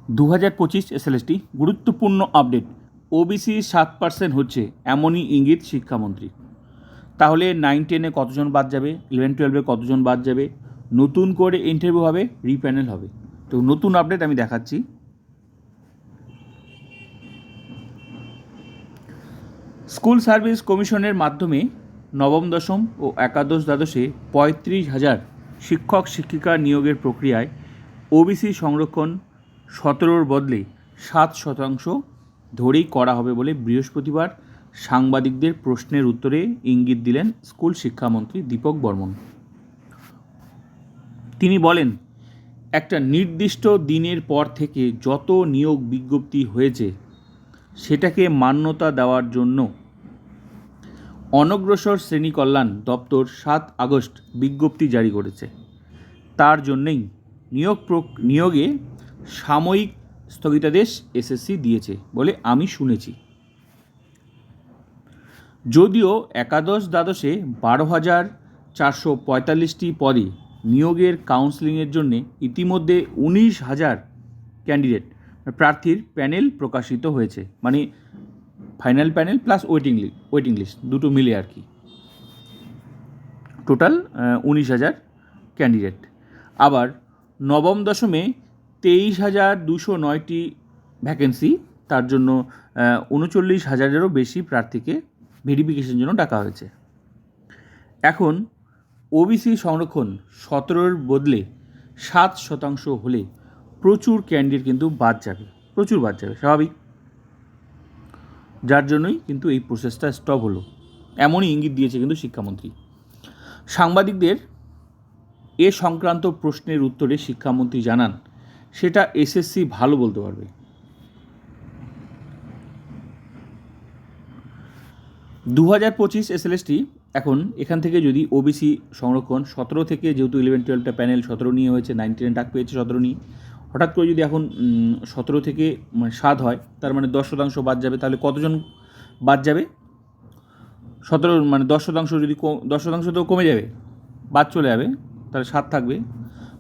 2025 SLST গুরুত্বপূর্ণ update. OBC 7% হচ্ছে এমনই ইঙ্গিত শিক্ষামন্ত্রী। তাহলে 9-10-এ কতজন বাদ যাবে, 11-12-এ কতজন বাদ যাবে, নতুন করে ইন্টারভিউ হবে, রিপ্যানেল হবে। তো নতুন আপডেট আমি দেখাচ্ছি। স্কুল সার্ভিস কমিশনের মাধ্যমে নবম দশম ও একাদশ দ্বাদশে 35,000 শিক্ষক শিক্ষিকা নিয়োগের প্রক্রিয়ায় ওবিসি সংরক্ষণ 17-র বদলে 7% ধরেই করা হবে বলে বৃহস্পতিবার সাংবাদিকদের প্রশ্নের উত্তরে ইঙ্গিত দিলেন স্কুল শিক্ষামন্ত্রী দীপক বর্মন। তিনি বলেন, একটা নির্দিষ্ট দিনের পর থেকে যত নিয়োগ বিজ্ঞপ্তি হয়েছে সেটাকে মান্যতা দেওয়ার জন্য অনগ্রসর শ্রেণী কল্যাণ দপ্তর 7 আগস্ট বিজ্ঞপ্তি জারি করেছে। তার জন্যেই নিয়োগে সাময়িক স্থগিতাদেশ এসএসসি দিয়েছে বলে আমি শুনেছি। যদিও একাদশ দ্বাদশে 12,445টি পদে নিয়োগের কাউন্সেলিংয়ের জন্য ইতিমধ্যে 19,000 ক্যান্ডিডেট প্রার্থীর প্যানেল প্রকাশিত হয়েছে, মানে final panel plus waiting list দুটো মিলে আর কি, টোটাল 19,000 ক্যান্ডিডেট। আবার নবম দশমে 23,209টি ভ্যাকেন্সি, তার জন্য 39,000-এরও বেশি প্রার্থীকে ভেরিফিকেশনের জন্য ডাকা হয়েছে। এখন ওবিসি সংরক্ষণ 17-র বদলে 7% হলে প্রচুর ক্যান্ডিডেট কিন্তু বাদ যাবে, স্বাভাবিক। যার জন্যই কিন্তু এই প্রসেসটা স্টপ হলো, এমনই ইঙ্গিত দিয়েছে কিন্তু শিক্ষামন্ত্রী। সাংবাদিকদের এ সংক্রান্ত প্রশ্নের উত্তরে শিক্ষামন্ত্রী জানান, সেটা এসএসসি ভালো বলতে পারবে। 2025 এসএলএসটি এখন এখান থেকে যদি ওবিসি সংরক্ষণ 17 থেকে, যেহেতু 11-12টা প্যানেল 17 নিয়ে হয়েছে, 9-10 ডাক পেয়েছে 17 নিয়ে, হঠাৎ করে যদি এখন 17 থেকে 7 হয়, তার মানে 10% বাদ যাবে। তাহলে কতজন বাদ যাবে? 17 মানে 10% যদি 10% তো কমে যাবে, বাদ চলে যাবে, তাহলে 7 থাকবে।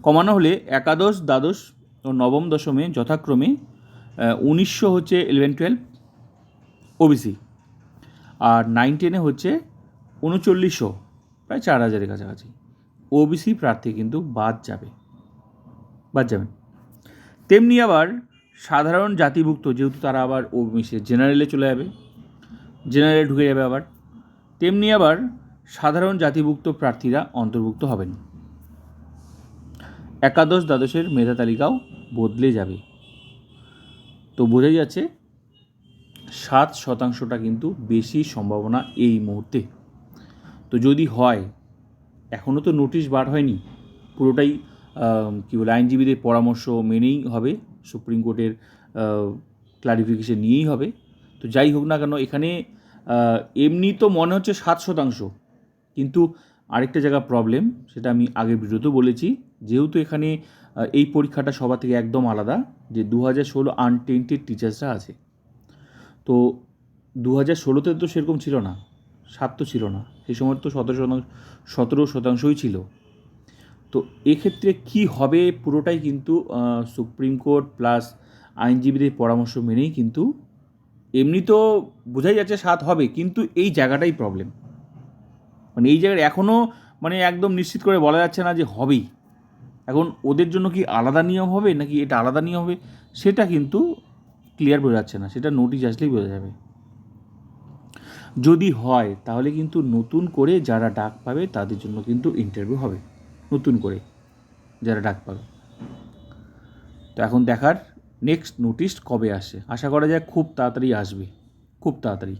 কমানো হলে একাদশ দ্বাদশ ও নবম দশমে যথাক্রমে 1900 হচ্ছে 11-12 ওবিসি, আর 9-10-এ হচ্ছে 3900, প্রায় 4,000-এর কাছাকাছি ওবিসি প্রার্থী কিন্তু বাদ যাবেন। তেমনি আবার সাধারণ জাতিভুক্ত, যেহেতু তারা আবার জেনারেলে চলে যাবে, জেনারেলে ঢুকে যাবে আবার, তেমনি আবার সাধারণ জাতিভুক্ত প্রার্থীরা অন্তর্ভুক্ত হবেন। একাদশ দ্বাদশের মেধা তালিকাও বদলে যাবে। তো বোঝাই যাচ্ছে 7%টা কিন্তু বেশি সম্ভাবনা এই মুহূর্তে। তো যদি হয়, এখনও তো নোটিশ বার হয়নি, পুরোটাই আইনজীবীদের পরামর্শ মেনেই হবে, সুপ্রিম কোর্টের ক্লারিফিকেশন নিয়েই হবে। তো যাই হোক না কেন, এখানে এমনি তো মনে হচ্ছে 7%, কিন্তু আরেকটা জায়গা প্রবলেম, সেটা আমি আগের ভিডিওতেও বলেছি, যেহেতু এখানে এই পরীক্ষাটা সবার থেকে একদম আলাদা, যে 2016 আনটেন্টেড টিচার্সরা আছে। তো 2016-তে তো সেরকম ছিল না, 7 তো ছিল না, সেই সময় তো 17%ই ছিল। তো এক্ষেত্রে কি হবে, পুরোটাই কিন্তু সুপ্রিম কোর্ট প্লাস আইনজীবীদের পরামর্শ মেনেই কিন্তু, এমনি তো বোঝাই যাচ্ছে 7 হবে, কিন্তু এই জায়গাটাই প্রবলেম, মানে এই জায়গায় এখনও একদম নিশ্চিত করে বলা যাচ্ছে না যে হবেই। এখন ওদের জন্য কি আলাদা নিয়ম হবে নাকি এটা আলাদা নিয়ম হবে, সেটা কিন্তু ক্লিয়ার বোঝা যাচ্ছে না, সেটা নোটিশ আসলেই বোঝা যাবে। যদি হয় তাহলে কিন্তু নতুন করে যারা ডাক পাবে তাদের জন্য কিন্তু ইন্টারভিউ হবে, নতুন করে যারা ডাক পাবে। তো এখন দেখার নেক্সট নোটিশ কবে আসে, আশা করা যায় খুব তাড়াতাড়ি আসবে, খুব তাড়াতাড়ি।